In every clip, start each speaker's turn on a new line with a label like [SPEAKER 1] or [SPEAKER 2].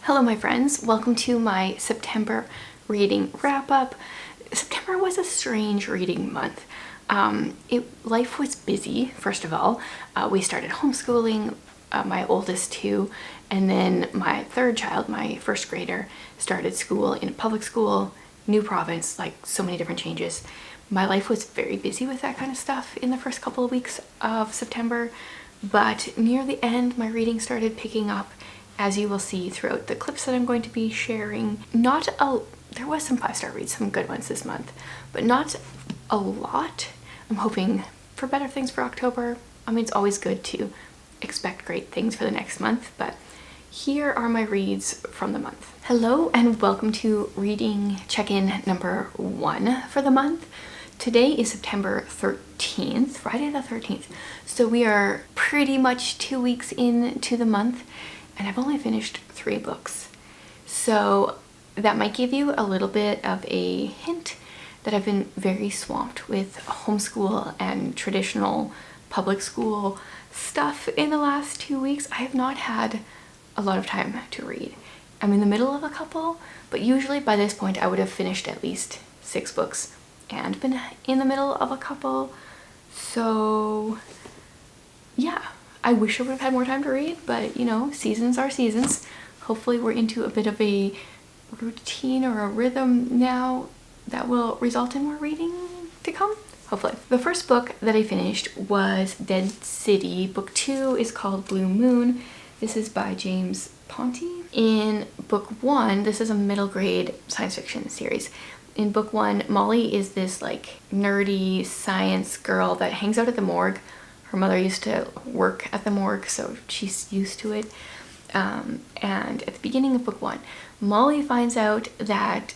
[SPEAKER 1] Hello my friends, welcome to my September reading wrap-up. September was a strange reading month. Life was busy, first of all. We started homeschooling, my oldest two, and then my third child, my first grader, started school in public school, new province, like so many different changes. My life was very busy with that kind of stuff in the first couple of weeks of September, but near the end my reading started picking up, as you will see throughout the clips that I'm going to be sharing. There was some 5-star reads, some good ones this month, but not a lot. I'm hoping for better things for October. I mean, it's always good to expect great things for the next month, but here are my reads from the month. Hello and welcome to reading check-in number 1 for the month. Today is September 13th, Friday the 13th. So we are pretty much 2 weeks into the month, and I've only finished 3 books. So that might give you a little bit of a hint that I've been very swamped with homeschool and traditional public school stuff in the last 2 weeks. I have not had a lot of time to read. I'm in the middle of a couple, but usually by this point I would have finished at least 6 books and been in the middle of a couple. So yeah, I wish I would have had more time to read, but you know, seasons are seasons. Hopefully we're into a bit of a routine or a rhythm now that will result in more reading to come, hopefully. The first book that I finished was Dead City. Book 2 is called Blue Moon. This is by James Ponti. In book 1, this is a middle grade science fiction series. In book 1, Molly is this like nerdy science girl that hangs out at the morgue. Her mother used to work at the morgue, so she's used to it. And at the beginning of book 1, Molly finds out that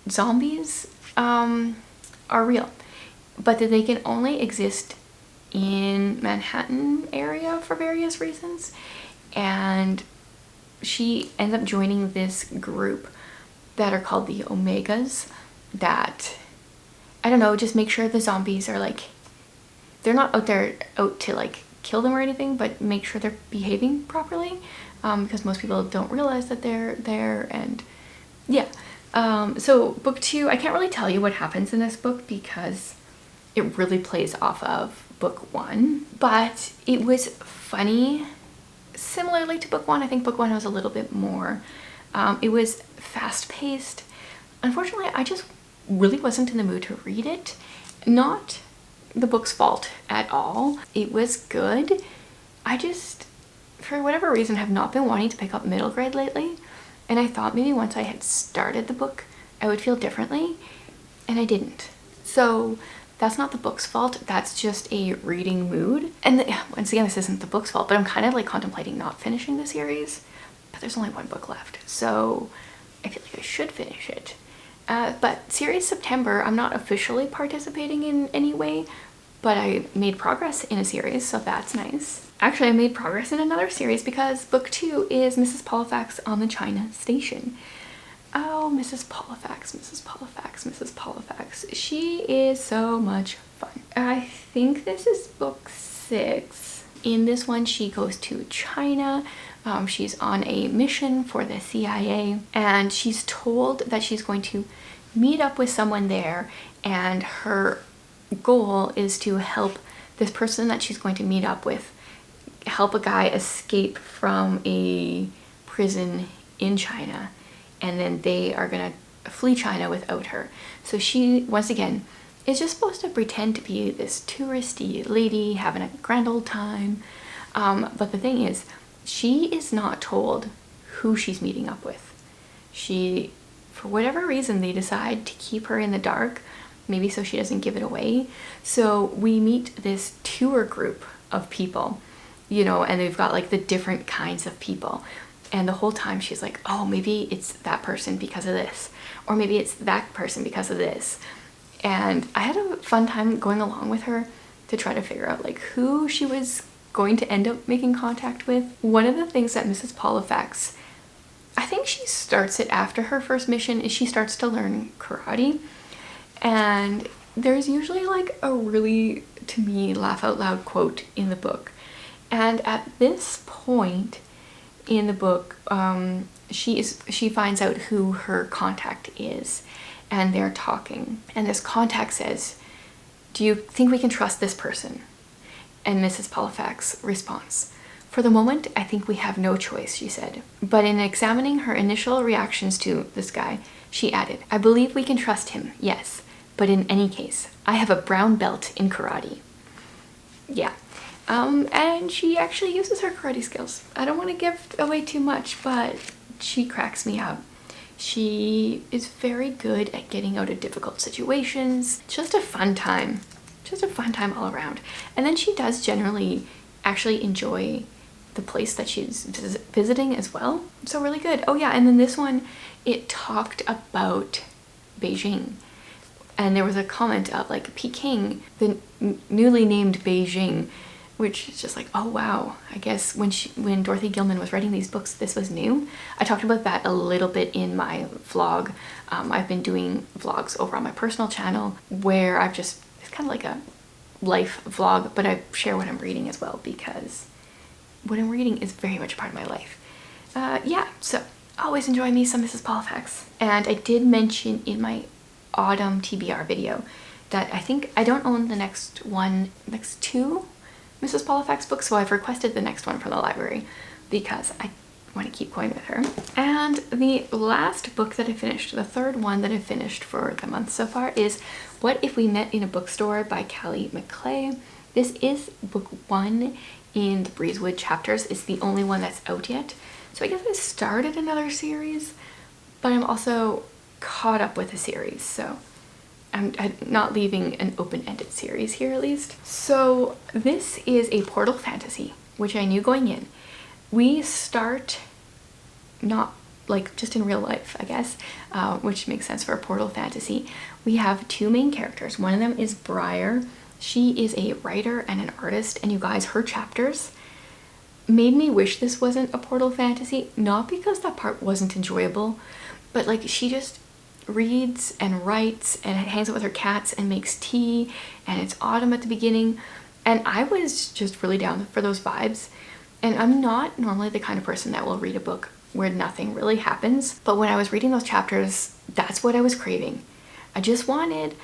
[SPEAKER 1] zombies are real, but that they can only exist in Manhattan area for various reasons. And she ends up joining this group that are called the Omegas that, I don't know, just make sure the zombies are like, they're not out to like kill them or anything, but make sure they're behaving properly, because most people don't realize that they're there. And yeah, so book 2, I can't really tell you what happens in this book because it really plays off of book 1, but it was funny. Similarly to book 1, I think book 1 was a little bit more, it was fast-paced. Unfortunately, I just really wasn't in the mood to read it. Not the book's fault at all. It was good. I just, for whatever reason, have not been wanting to pick up middle grade lately, and I thought maybe once I had started the book I would feel differently, and I didn't. So that's not the book's fault, that's just a reading mood. And once again, this isn't the book's fault, but I'm kind of like contemplating not finishing the series, but there's only 1 book left, so I feel like I should finish it. But series September, I'm not officially participating in any way, but I made progress in a series, so that's nice. Actually, I made progress in another series because book 2 is Mrs. Polifax on the China Station. Oh, Mrs. Polifax, Mrs. Polifax, Mrs. Polifax. She is so much fun. I think this is book 6. In this one, she goes to China. She's on a mission for the CIA, and she's told that she's going to meet up with someone there, and her goal is to help this person that she's going to meet up with help a guy escape from a prison in China, and then they are gonna flee China without her. So she, once again, is just supposed to pretend to be this touristy lady having a grand old time, but the thing is, she is not told who she's meeting up with. She, for whatever reason, they decide to keep her in the dark, maybe so she doesn't give it away. So we meet this tour group of people, you know, and they've got like the different kinds of people. And the whole time she's like, oh, maybe it's that person because of this, or maybe it's that person because of this. And I had a fun time going along with her to try to figure out like who she was going to end up making contact with. One of the things that Mrs. Polifax, I think she starts it after her first mission, is she starts to learn karate. And there's usually like a really, to me, laugh out loud quote in the book. And at this point in the book, she finds out who her contact is, and they're talking. And this contact says, "Do you think we can trust this person?" And Mrs. Polifac's response, "For the moment, I think we have no choice," she said. But in examining her initial reactions to this guy, she added, "I believe we can trust him, yes. But in any case, I have a brown belt in karate." Yeah. And she actually uses her karate skills. I don't want to give away too much, but she cracks me up. She is very good at getting out of difficult situations. Just a fun time. Just a fun time all around. And then she does generally actually enjoy the place that she's visiting as well. So really good. Oh yeah, and then this one, it talked about Beijing. And there was a comment of like Peking, the newly named Beijing, which is just like, oh wow, I guess when Dorothy Gilman was writing these books, this was new. I talked about that a little bit in my vlog. I've been doing vlogs over on my personal channel where it's kind of like a life vlog, but I share what I'm reading as well, because what I'm reading is very much a part of my life. Yeah, so always enjoy me some Mrs. Polifax. And I did mention in my autumn TBR video that I think I don't own the next two Mrs. Polifax books, so I've requested the next one from the library because I want to keep going with her. And the last book that I finished, the third one that I finished for the month so far, is What If We Met in a Bookstore by Callie McClay. This is book 1 in the Breezewood chapters. It's the only one that's out yet. So I guess I started another series, but I'm also caught up with a series, so I'm not leaving an open-ended series here at least. So this is a portal fantasy, which I knew going in. We start not like just in real life, I guess, which makes sense for a portal fantasy. We have two main characters. One of them is Briar. She is a writer and an artist, and you guys, her chapters made me wish this wasn't a portal fantasy, not because that part wasn't enjoyable, but like she just reads and writes and hangs out with her cats and makes tea, and it's autumn at the beginning, and I was just really down for those vibes. And I'm not normally the kind of person that will read a book where nothing really happens, but when I was reading those chapters, that's what I was craving. I just wanted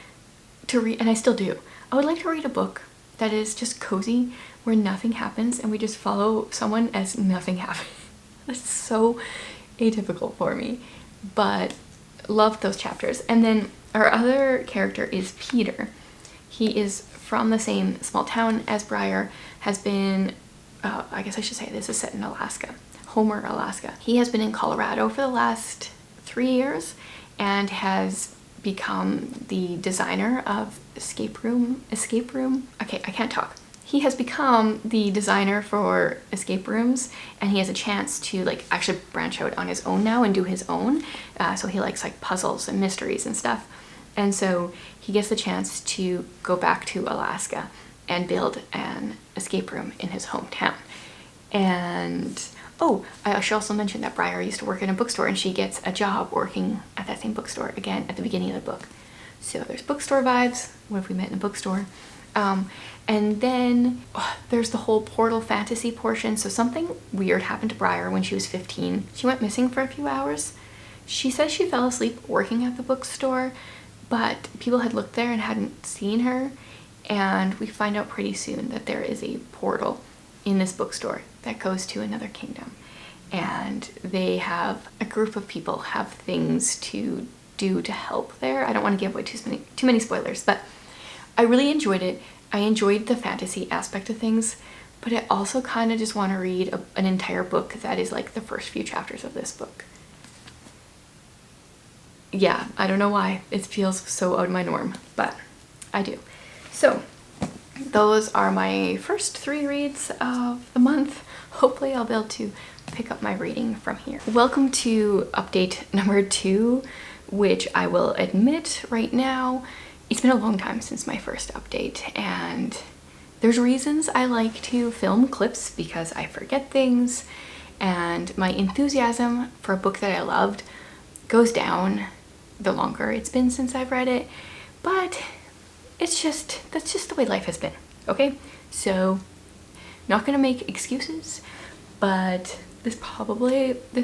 [SPEAKER 1] to read, and I still do, I would like to read a book that is just cozy, where nothing happens and we just follow someone as nothing happens. That's so atypical for me, but loved those chapters. And then our other character is Peter. He is from the same small town as Briar, has been, I guess I should say this is set in Alaska, Homer, Alaska. He has been in Colorado for the last 3 years and has become the designer of escape room. Okay, I can't talk. He has become the designer for escape rooms, and he has a chance to like actually branch out on his own now and do his own. So he likes like puzzles and mysteries and stuff. And so he gets the chance to go back to Alaska and build an escape room in his hometown. And oh, I should also mention that Briar used to work in a bookstore, and she gets a job working at that same bookstore again at the beginning of the book. So there's bookstore vibes. What if we met in a bookstore? And then there's the whole portal fantasy portion. So something weird happened to Briar when she was 15. She went missing for a few hours. She says she fell asleep working at the bookstore, but people had looked there and hadn't seen her. And we find out pretty soon that there is a portal in this bookstore that goes to another kingdom. And they have, a group of people have things to do to help there. I don't want to give away too many spoilers, but I really enjoyed it. I enjoyed the fantasy aspect of things, but I also kind of just want to read an entire book that is like the first few chapters of this book. Yeah, I don't know why. It feels so out of my norm, but I do. So those are my first 3 reads of the month. Hopefully I'll be able to pick up my reading from here. Welcome to update number 2, which I will admit right now, it's been a long time since my first update, and there's reasons I like to film clips because I forget things, and my enthusiasm for a book that I loved goes down the longer it's been since I've read it, but that's just the way life has been, okay? So, not gonna make excuses, but this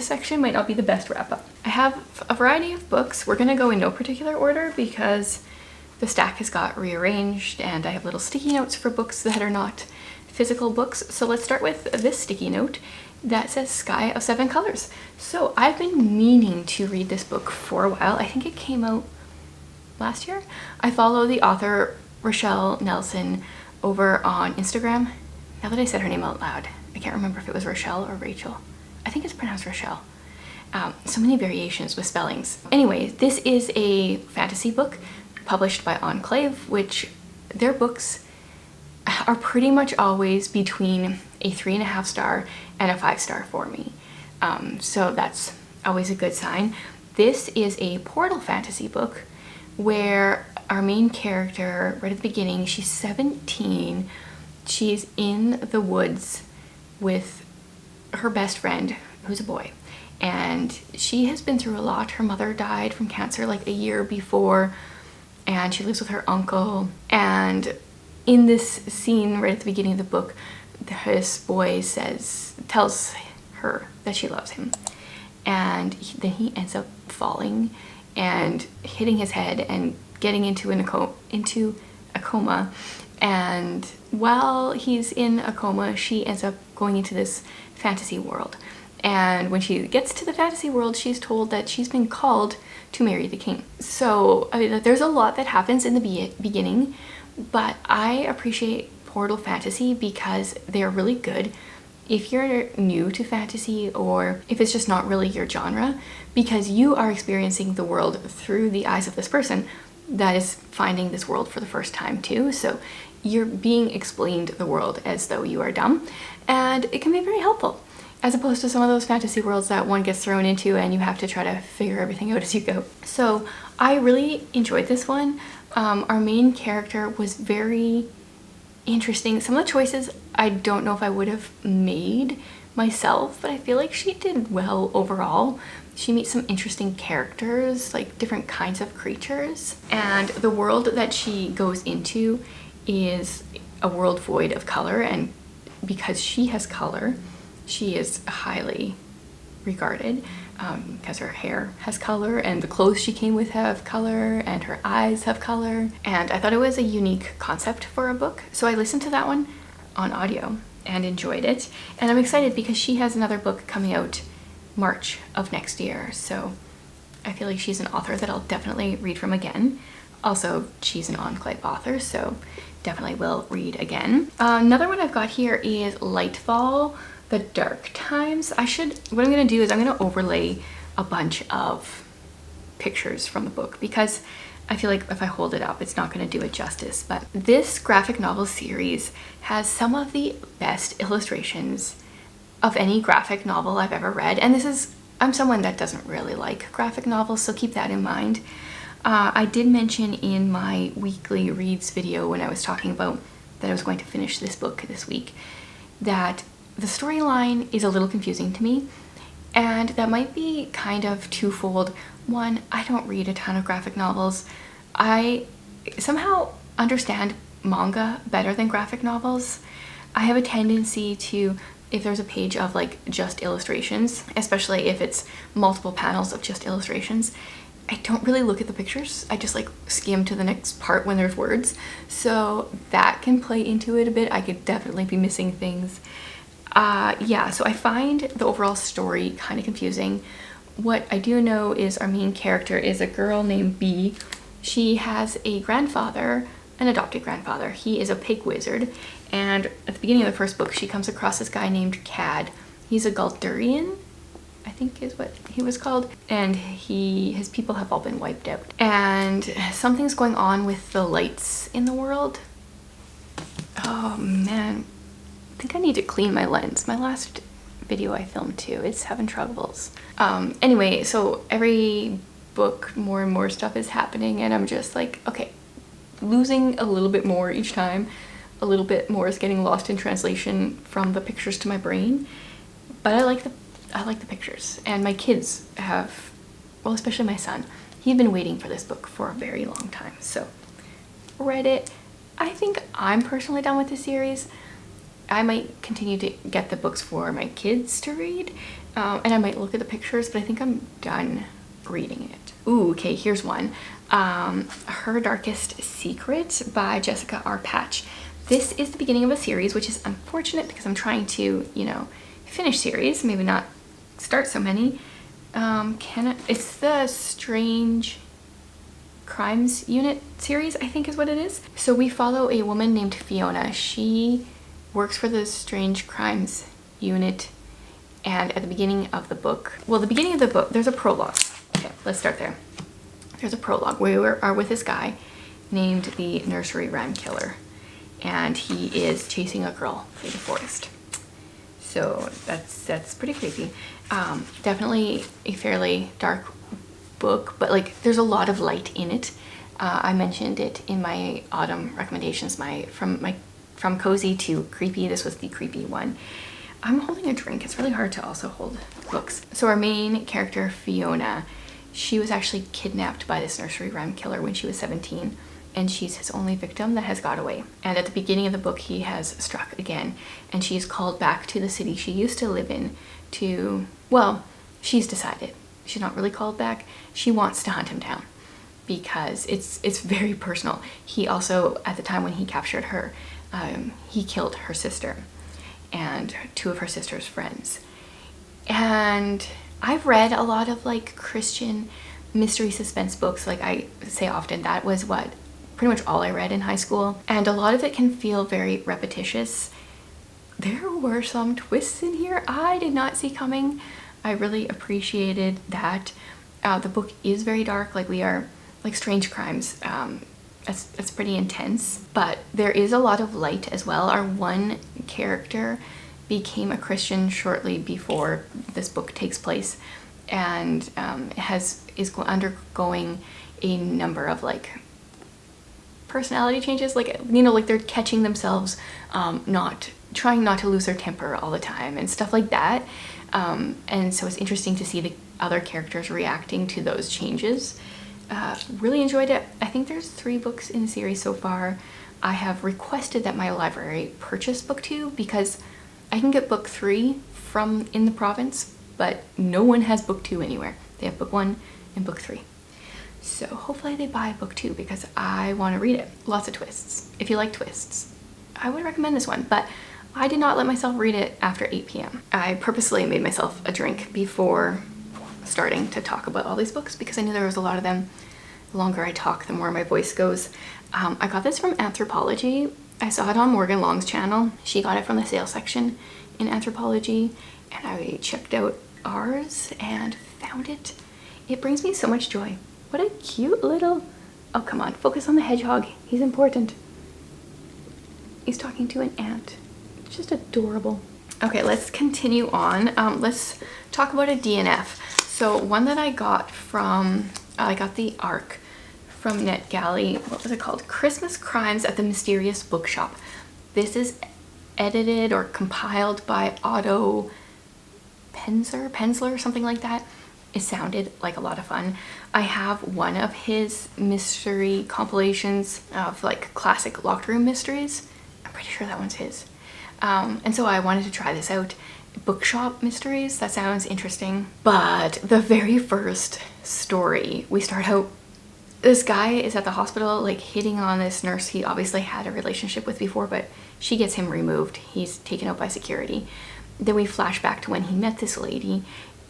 [SPEAKER 1] section might not be the best wrap up. I have a variety of books. We're gonna go in no particular order because the stack has got rearranged and I have little sticky notes for books that are not physical books. So let's start with this sticky note that says Sky of Seven Colors. So I've been meaning to read this book for a while. I think it came out last year. I follow the author Rochelle Nelson over on Instagram. Now that I said her name out loud, I can't remember if it was Rochelle or Rachel. I think it's pronounced Rochelle. So many variations with spellings. Anyway, this is a fantasy book published by Enclave, which their books are pretty much always between a 3.5 star and a 5 star for me. So that's always a good sign. This is a portal fantasy book where our main character, right at the beginning, she's 17. She's in the woods with her best friend, who's a boy. And she has been through a lot. Her mother died from cancer like a year before, and she lives with her uncle. And in this scene right at the beginning of the book, this boy tells her that she loves him. And then he ends up falling and hitting his head and getting into a coma. And while he's in a coma, she ends up going into this fantasy world. And when she gets to the fantasy world, she's told that she's been called to marry the king. So I mean, there's a lot that happens in the beginning, but I appreciate portal fantasy because they're really good if you're new to fantasy or if it's just not really your genre, because you are experiencing the world through the eyes of this person that is finding this world for the first time too. So you're being explained the world as though you are dumb, and it can be very helpful, as opposed to some of those fantasy worlds that one gets thrown into and you have to try to figure everything out as you go. So I really enjoyed this one. Our main character was very interesting. Some of the choices I don't know if I would have made myself, but I feel like she did well overall. She meets some interesting characters, like different kinds of creatures. And the world that she goes into is a world void of color, and because she has color, she is highly regarded because her hair has color and the clothes she came with have color and her eyes have color. And I thought it was a unique concept for a book. So I listened to that one on audio and enjoyed it. And I'm excited because she has another book coming out March of next year. So I feel like she's an author that I'll definitely read from again. Also, she's an Enclave author, so definitely will read again. Another one I've got here is Lightfall, The Dark Times. What I'm gonna do is I'm gonna overlay a bunch of pictures from the book because I feel like if I hold it up, it's not gonna do it justice. But this graphic novel series has some of the best illustrations of any graphic novel I've ever read. And I'm someone that doesn't really like graphic novels, so keep that in mind. I did mention in my weekly reads video when I was talking about that I was going to finish this book this week that the storyline is a little confusing to me, and that might be kind of twofold. One, I don't read a ton of graphic novels. I somehow understand manga better than graphic novels. I have a tendency to, if there's a page of like just illustrations, especially if it's multiple panels of just illustrations, I don't really look at the pictures. I just like skim to the next part when there's words. So that can play into it a bit. I could definitely be missing things. Yeah, so I find the overall story kind of confusing. What I do know is our main character is a girl named Bee. She has a grandfather, an adopted grandfather. He is a pig wizard. And at the beginning of the first book, she comes across this guy named Cad. He's a Galdurian, I think is what he was called, and his people have all been wiped out. And something's going on with the lights in the world. Oh man, I think I need to clean my lens. My last video I filmed too, it's having troubles. Anyway, so every book more and more stuff is happening and I'm just like, okay, losing a little bit more each time. A little bit more is getting lost in translation from the pictures to my brain, but I like the pictures. And my kids have, well, especially my son, he'd been waiting for this book for a very long time. So read it. I think I'm personally done with the series. I might continue to get the books for my kids to read, and I might look at the pictures, but I think I'm done reading it. Ooh, okay, here's one. Her Darkest Secret by Jessica R. Patch. This is the beginning of a series, which is unfortunate because I'm trying to, you know, finish series, maybe not start so many. It's the Strange Crimes Unit series, I think is what it is. So we follow a woman named Fiona. She works for the Strange Crimes Unit, and at the beginning of the book, there's a prologue. Okay, let's start there. There's a prologue. We are with this guy named the Nursery Rhyme Killer, and he is chasing a girl through the forest. So that's pretty creepy. Definitely a fairly dark book, but like there's a lot of light in it. I mentioned it in my autumn recommendations, from cozy to creepy. This was the creepy one. I'm holding a drink. It's really hard to also hold books. So our main character, Fiona, she was actually kidnapped by this nursery rhyme killer when she was 17, and she's his only victim that has got away. And at the beginning of the book, he has struck again, and she's called back to the city she used to live in she's decided. She's not really called back. She wants to hunt him down because it's very personal. He also, at the time when he captured her, he killed her sister and two of her sister's friends. And I've read a lot of like Christian mystery suspense books. Like I say often, that was pretty much all I read in high school. And a lot of it can feel very repetitious. There were some twists in here I did not see coming. I really appreciated that. The book is very dark. Like we are like Strange Crimes. It's pretty intense, but there is a lot of light as well. Our one character became a Christian shortly before this book takes place, and is undergoing a number of like personality changes. Like, you know, like they're catching themselves trying not to lose their temper all the time and stuff like that. And so it's interesting to see the other characters reacting to those changes. Really enjoyed it. I think there's 3 books in the series so far. I have requested that my library purchase book 2 because I can get book 3 from in the province, but no one has book 2 anywhere. They have book 1 and book 3. So hopefully they buy book 2 because I want to read it. Lots of twists. If you like twists, I would recommend this one, but I did not let myself read it after 8 p.m. I purposely made myself a drink before starting to talk about all these books because I knew there was a lot of them. The longer I talk, the more my voice goes. I got this from Anthropology. I saw it on Morgan Long's channel. She got it from the sale section in Anthropology, and I checked out ours and found it. It brings me so much joy. What a cute little... Oh, come on, focus on the hedgehog. He's important. He's talking to an ant. It's just adorable. Okay, let's continue on. Let's talk about a DNF. So one that I got the ARC from NetGalley. What was it called? Christmas Crimes at the Mysterious Bookshop. This is edited or compiled by Otto Penzler, something like that. It sounded like a lot of fun. I have one of his mystery compilations of like classic locked room mysteries. I'm pretty sure that one's his. And so I wanted to try this out. Bookshop mysteries, that sounds interesting. But the very first story, we start out, this guy is at the hospital like hitting on this nurse he obviously had a relationship with before, but she gets him removed. He's taken out by security. Then we flash back to when he met this lady,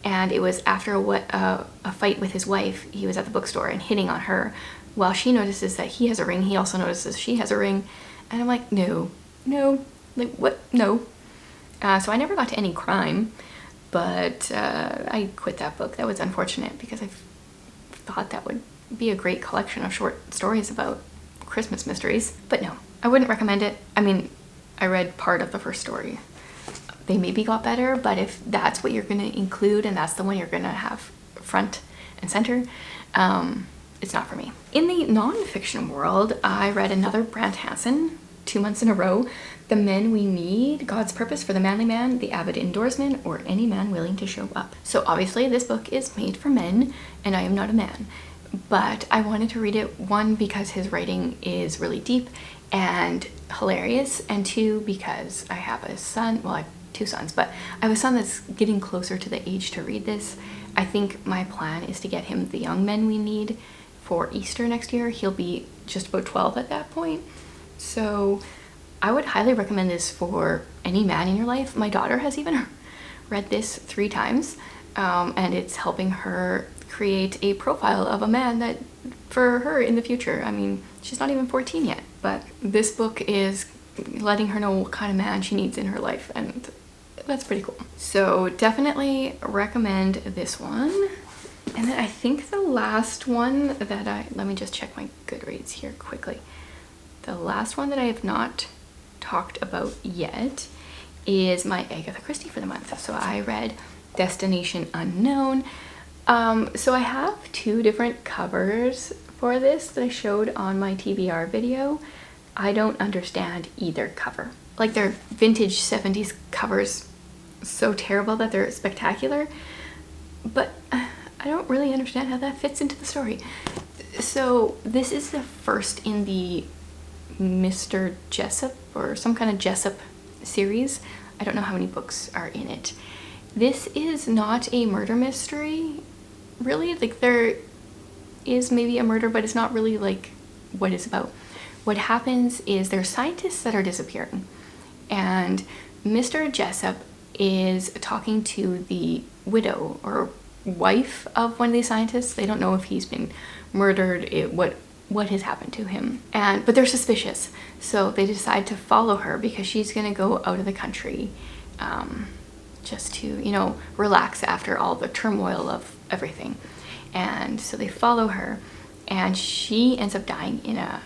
[SPEAKER 1] and it was after a fight with his wife. He was at the bookstore and hitting on her. While she notices that he has a ring, he also notices she has a ring. And I'm like, no, like what? No. So I never got to any crime, but I quit that book. That was unfortunate because I thought that would be a great collection of short stories about Christmas mysteries. But no, I wouldn't recommend it. I mean, I read part of the first story. They maybe got better, but if that's what you're going to include and that's the one you're going to have front and center, it's not for me. In the non-fiction world, I read another Brant Hansen, 2 months in a row, The Men We Need, God's Purpose for the Manly Man, The Avid Indoorsman, or Any Man Willing to Show Up. So obviously this book is made for men, and I am not a man. But I wanted to read it, one, because his writing is really deep, and hilarious, and 2, because I have a son, well, I have 2 sons, but I have a son that's getting closer to the age to read this. I think my plan is to get him The Young Men We Need for Easter next year. He'll be just about 12 at that point. So I would highly recommend this for any man in your life. My daughter has even read this 3 times, and it's helping her create a profile of a man that for her in the future. I mean, she's not even 14 yet, but this book is letting her know what kind of man she needs in her life, and that's pretty cool. So definitely recommend this one. And then I think the last one that let me just check my Goodreads here quickly. The last one that I have not talked about yet is my Agatha Christie for the month. So I read Destination Unknown. So I have 2 different covers for this that I showed on my TBR video. I don't understand either cover. Like, they're vintage 70s covers, so terrible that they're spectacular, but I don't really understand how that fits into the story. So this is the first in the Mr. Jessup or some kind of Jessup series. I don't know how many books are in it. This is not a murder mystery, really. Like, there is maybe a murder, but it's not really like what it's about. What happens is there are scientists that are disappearing, and Mr. Jessup is talking to the widow or wife of one of these scientists. They don't know if he's been murdered, what has happened to him, but they're suspicious, so they decide to follow her because she's gonna go out of the country, just to, you know, relax after all the turmoil of everything. And so they follow her, and she ends up dying in a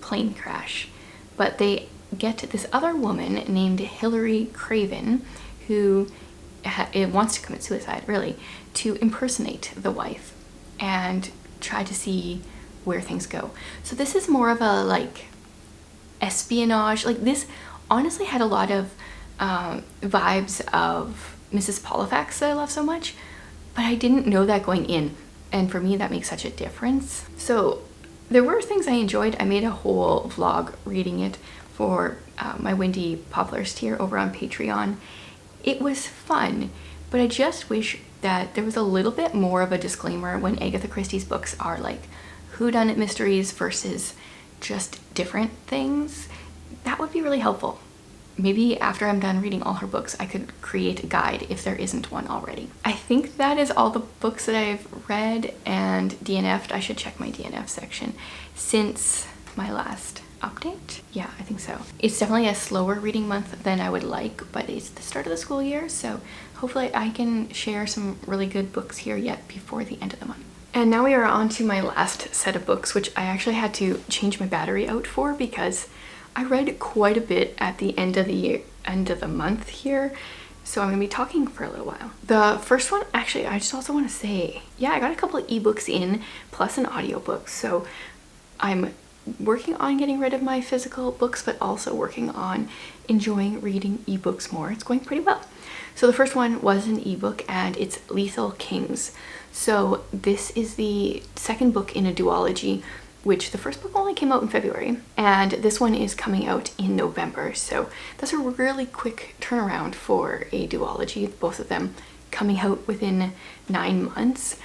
[SPEAKER 1] plane crash. But they get this other woman named Hilary Craven, who wants to commit suicide, really, to impersonate the wife and try to see where things go. So this is more of a like espionage. Like, this honestly had a lot of vibes of Mrs. Polifax that I love so much, but I didn't know that going in, and for me that makes such a difference. So there were things I enjoyed. I made a whole vlog reading it for my Windy Poplars tier over on Patreon. It was fun, but I just wish that there was a little bit more of a disclaimer when Agatha Christie's books are like whodunit mysteries versus just different things. That would be really helpful. Maybe after I'm done reading all her books, I could create a guide if there isn't one already. I think that is all the books that I've read and DNF'd. I should check my DNF section since my last update. Yeah, I think so. It's definitely a slower reading month than I would like, but it's the start of the school year, so hopefully I can share some really good books here yet before the end of the month. And now we are on to my last set of books, which I actually had to change my battery out for because I read quite a bit at the end of the month here, so I'm gonna be talking for a little while. The first one, actually, I just also want to say, yeah, I got a couple of ebooks in plus an audiobook, so I'm working on getting rid of my physical books, but also working on enjoying reading ebooks more. It's going pretty well. So the first one was an ebook, and it's Lethal Kings. So this is the second book in a duology, which the first book only came out in February, and this one is coming out in November. So that's a really quick turnaround for a duology, both of them coming out within 9 months.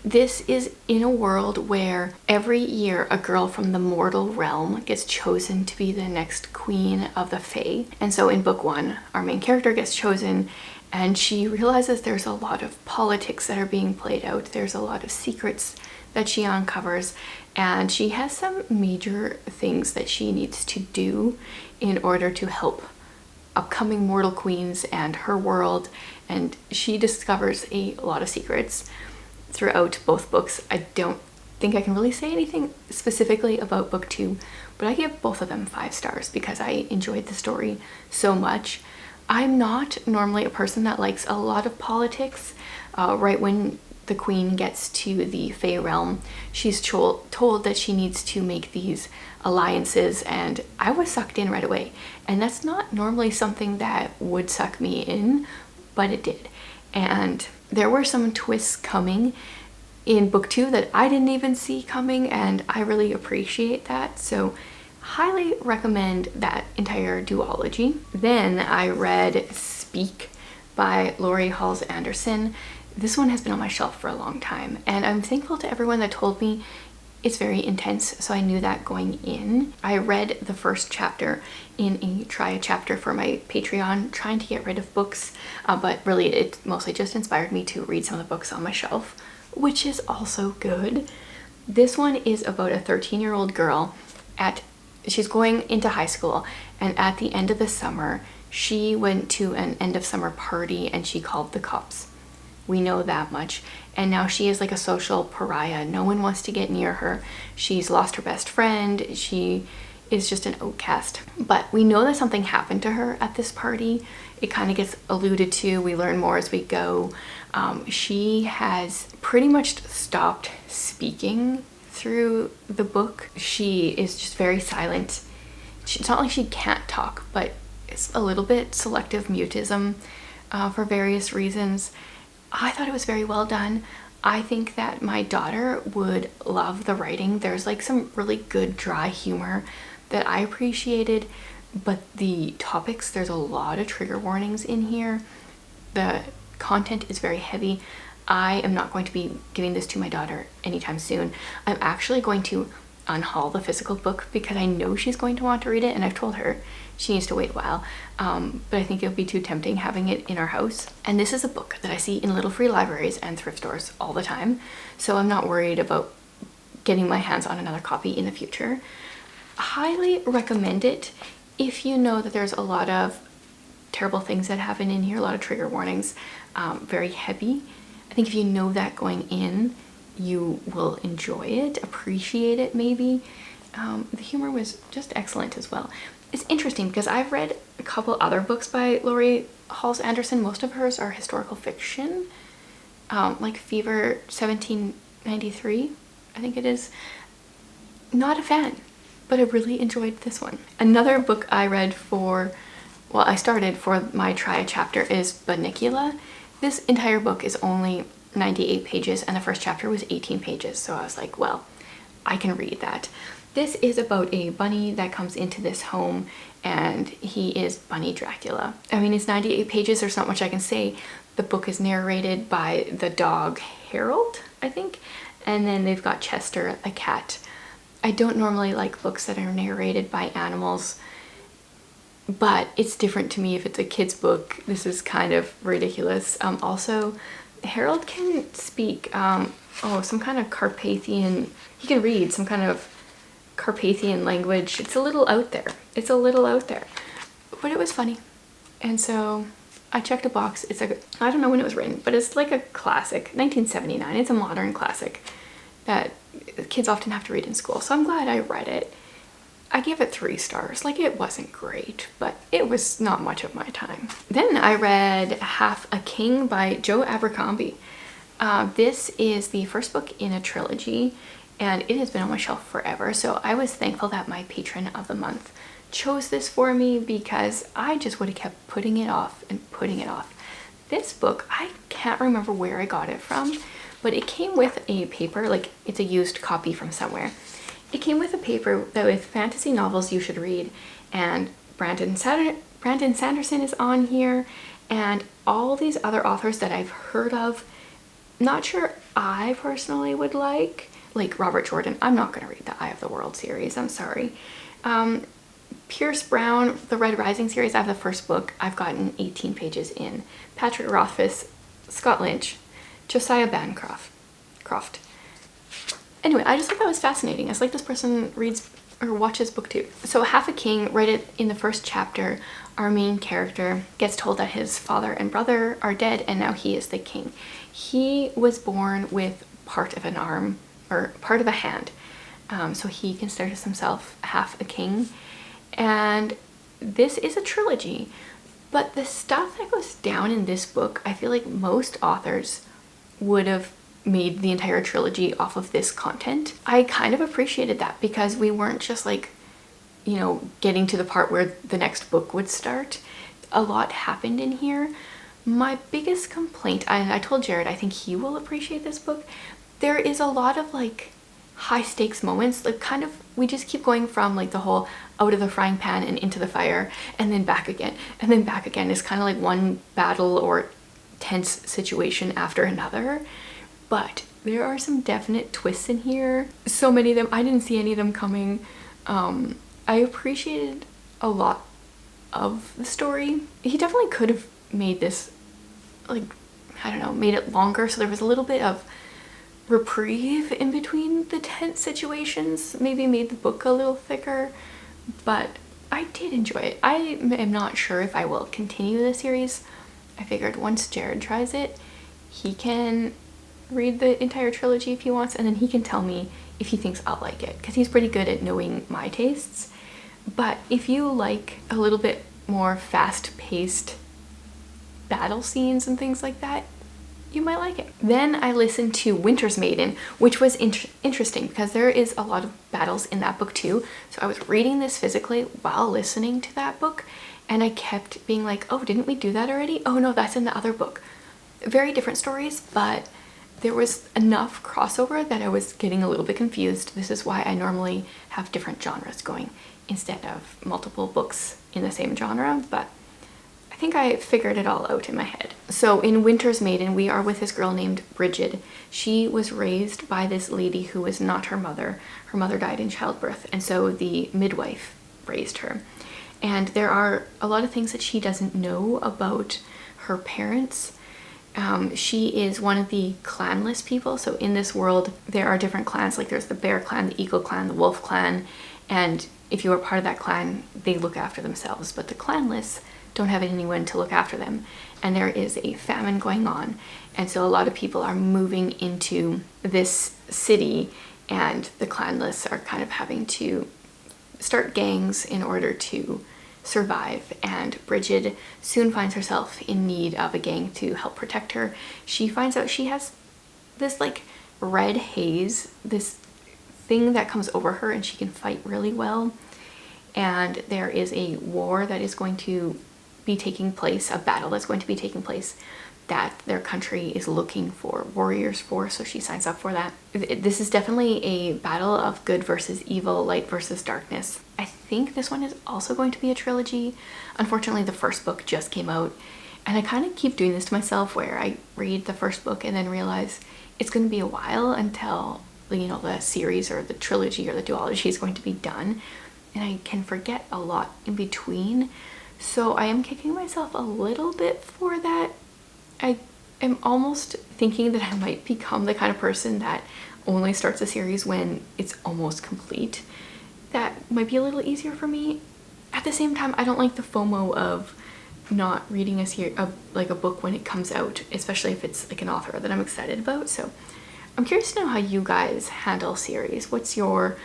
[SPEAKER 1] This is in a world where every year a girl from the mortal realm gets chosen to be the next queen of the Fae. And so in book 1, our main character gets chosen, and she realizes there's a lot of politics that are being played out. There's a lot of secrets that she uncovers, and she has some major things that she needs to do in order to help upcoming mortal queens and her world, and she discovers a lot of secrets throughout both books. I don't think I can really say anything specifically about book 2, but I give both of them 5 stars because I enjoyed the story so much. I'm not normally a person that likes a lot of politics. Right when the queen gets to the Fae realm, she's told that she needs to make these alliances, and I was sucked in right away. And that's not normally something that would suck me in, but it did. And there were some twists coming in book 2 that I didn't even see coming, and I really appreciate that. So Highly recommend that entire duology. Then I read Speak by Laurie Halse Anderson. This one has been on my shelf for a long time, and I'm thankful to everyone that told me it's very intense, so I knew that going in. I read the first chapter in a try a chapter for my Patreon, trying to get rid of books, but really it mostly just inspired me to read some of the books on my shelf, which is also good. This one is about a 13-year-old girl she's going into high school, and at the end of the summer, she went to an end of summer party and she called the cops. We know that much. And now she is like a social pariah. No one wants to get near her. She's lost her best friend. She is just an outcast. But we know that something happened to her at this party. It kind of gets alluded to. We learn more as we go. She has pretty much stopped speaking through the book. She is just very silent. It's not like she can't talk, but it's a little bit selective mutism for various reasons. I thought it was very well done. I think that my daughter would love the writing. There's like some really good dry humor that I appreciated, but the topics, there's a lot of trigger warnings in here. The content is very heavy. I am not going to be giving this to my daughter anytime soon. I'm actually going to unhaul the physical book because I know she's going to want to read it, and I've told her she needs to wait a while, but I think it would be too tempting having it in our house. And this is a book that I see in little free libraries and thrift stores all the time, so I'm not worried about getting my hands on another copy in the future. Highly recommend it if you know that there's a lot of terrible things that happen in here, a lot of trigger warnings, very heavy. I think if you know that going in, you will enjoy it, appreciate it maybe. The humor was just excellent as well. It's interesting because I've read a couple other books by Laurie Halse Anderson. Most of hers are historical fiction, like Fever 1793, I think it is. Not a fan, but I really enjoyed this one. Another book I read I started for my try a chapter is Bunnicula. This entire book is only 98 pages and the first chapter was 18 pages, so I was like, well, I can read that. This is about a bunny that comes into this home, and he is Bunny Dracula. I mean, it's 98 pages, there's not much I can say. The book is narrated by the dog Harold, I think, and then they've got Chester, the cat. I don't normally like books that are narrated by animals, but it's different to me if it's a kid's book. This is kind of ridiculous. Also, Harold can speak some kind of Carpathian, he can read some kind of Carpathian language. It's a little out there. It's a little out there, but it was funny. And so I checked a box. It's like, I don't know when it was written, but it's like a classic, 1979. It's a modern classic that kids often have to read in school. So I'm glad I read it. I gave it 3 stars. Like, it wasn't great, but it was not much of my time. Then I read Half a King by Joe Abercrombie. This is the first book in a trilogy, and it has been on my shelf forever. So I was thankful that my patron of the month chose this for me, because I just would have kept putting it off and putting it off. This book, I can't remember where I got it from, but it came with a paper, like it's a used copy from somewhere. It came with a paper that with fantasy novels you should read, and Brandon Sanderson is on here, and all these other authors that I've heard of. Not sure I personally would like Robert Jordan. I'm not going to read the Eye of the World series, I'm sorry. Pierce Brown, the Red Rising series, I have the first book. I've gotten 18 pages in. Patrick Rothfuss, Scott Lynch, Josiah Bancroft. Anyway, I just thought that was fascinating. It's like this person reads or watches book 2. So Half a King, right in the first chapter, our main character gets told that his father and brother are dead, and now he is the king. He was born with part of an arm, or part of a hand, so he considers himself half a king. And this is a trilogy, but the stuff that goes down in this book, I feel like most authors would have made the entire trilogy off of this content. I kind of appreciated that, because we weren't just like, you know, getting to the part where the next book would start. A lot happened in here. My biggest complaint, and I told Jared I think he will appreciate this book, there is a lot of like high stakes moments, like kind of, we just keep going from like the whole out of the frying pan and into the fire and then back again and then back again. It's kind of like one battle or tense situation after another. But there are some definite twists in here. So many of them, I didn't see any of them coming. I appreciated a lot of the story. He definitely could have made this, like, I don't know, made it longer so there was a little bit of reprieve in between the tense situations. Maybe made the book a little thicker, but I did enjoy it. I am not sure if I will continue the series. I figured once Jared tries it, he can read the entire trilogy if he wants, and then he can tell me if he thinks I'll like it, because he's pretty good at knowing my tastes. But if you like a little bit more fast-paced battle scenes and things like that, you might like it. Then I listened to Winter's Maiden, which was interesting because there is a lot of battles in that book too. So I was reading this physically while listening to that book, and I kept being like, oh, didn't we do that already? Oh no, that's in the other book. Very different stories, but there was enough crossover that I was getting a little bit confused. This is why I normally have different genres going instead of multiple books in the same genre, but I think I figured it all out in my head. So in Winter's Maiden, we are with this girl named Bridget. She was raised by this lady who was not her mother. Her mother died in childbirth, and so the midwife raised her. And there are a lot of things that she doesn't know about her parents. She is one of the clanless people. So in this world, there are different clans. Like there's the bear clan, the eagle clan, the wolf clan. And if you are part of that clan, they look after themselves. But the clanless don't have anyone to look after them. And there is a famine going on. And so a lot of people are moving into this city, and the clanless are kind of having to start gangs in order to survive. And Bridget soon finds herself in need of a gang to help protect her. She finds out she has this like red haze, this thing that comes over her, and she can fight really well. And there is a war that is going to be taking place, a battle that's going to be taking place, that their country is looking for warriors for, so she signs up for that. This is definitely a battle of good versus evil, light versus darkness. I think this one is also going to be a trilogy. Unfortunately, the first book just came out, and I kind of keep doing this to myself where I read the first book and then realize it's going to be a while until, you know, the series or the trilogy or the duology is going to be done, and I can forget a lot in between. So I am kicking myself a little bit for that. I am almost thinking that I might become the kind of person that only starts a series when it's almost complete. That might be a little easier for me. At the same time, I don't like the FOMO of not reading a book when it comes out, especially if it's like an author that I'm excited about. So I'm curious to know how you guys handle series. What's your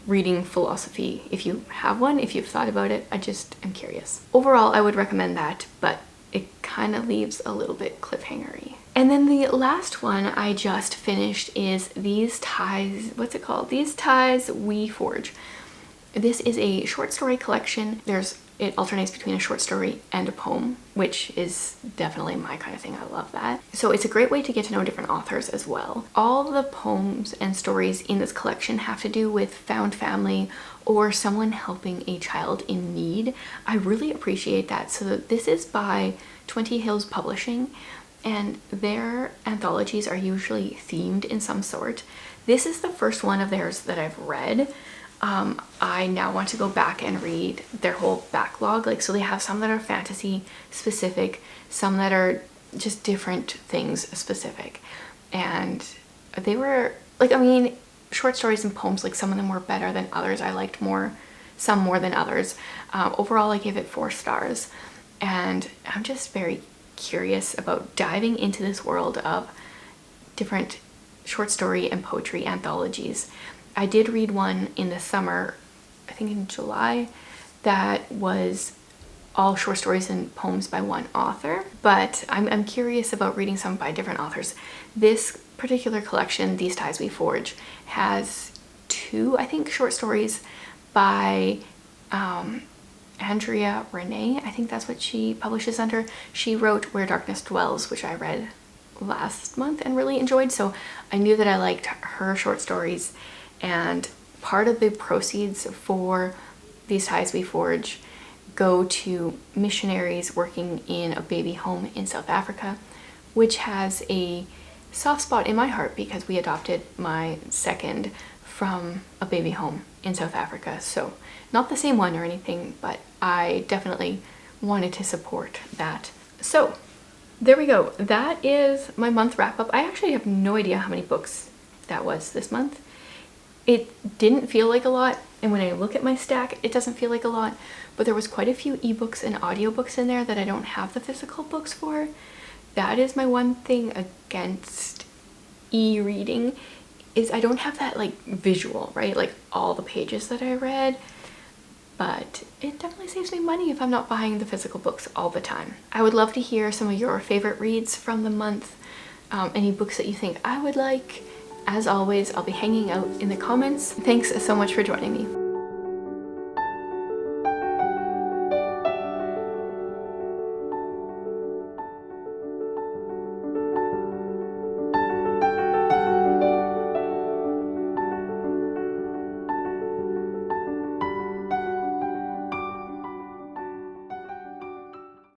[SPEAKER 1] reading philosophy, if you have one, if you've thought about it? I just am curious. Overall, I would recommend that, but it kind of leaves a little bit cliffhangery. And then the last one I just finished is These Ties, what's it called? These Ties We Forge. This is a short story collection. It alternates between a short story and a poem, which is definitely my kind of thing. I love that. So it's a great way to get to know different authors as well. All the poems and stories in this collection have to do with found family or someone helping a child in need. I really appreciate that. So this is by 20 Hills Publishing, and their anthologies are usually themed in some sort. This is the first one of theirs that I've read. I now want to go back and read their whole backlog. Like, so they have some that are fantasy specific, some that are just different things specific. And they were like, I mean, short stories and poems, like some of them were better than others. I liked some more than others. Overall, I gave it 4 stars. And I'm just very curious about diving into this world of different short story and poetry anthologies. I did read one in the summer, I think in July, that was all short stories and poems by one author, but I'm curious about reading some by different authors. This particular collection, These Ties We Forge, has 2, I think, short stories by Andrea Renee. I think that's what she publishes under. She wrote Where Darkness Dwells, which I read last month and really enjoyed, so I knew that I liked her short stories. and part of the proceeds for these ties we forge go to missionaries working in a baby home in South Africa, which has a soft spot in my heart because we adopted my second from a baby home in South Africa. So not the same one or anything, but I definitely wanted to support that. So there we go. That is my month wrap up. I actually have no idea how many books that was this month. It didn't feel like a lot, and when I look at my stack, it doesn't feel like a lot, but there was quite a few ebooks and audiobooks in there that I don't have the physical books for. That is my one thing against e-reading, is I don't have that like visual, right? Like all the pages that I read, but it definitely saves me money if I'm not buying the physical books all the time. I would love to hear some of your favorite reads from the month, any books that you think I would like. As always, I'll be hanging out in the comments. Thanks so much for joining me.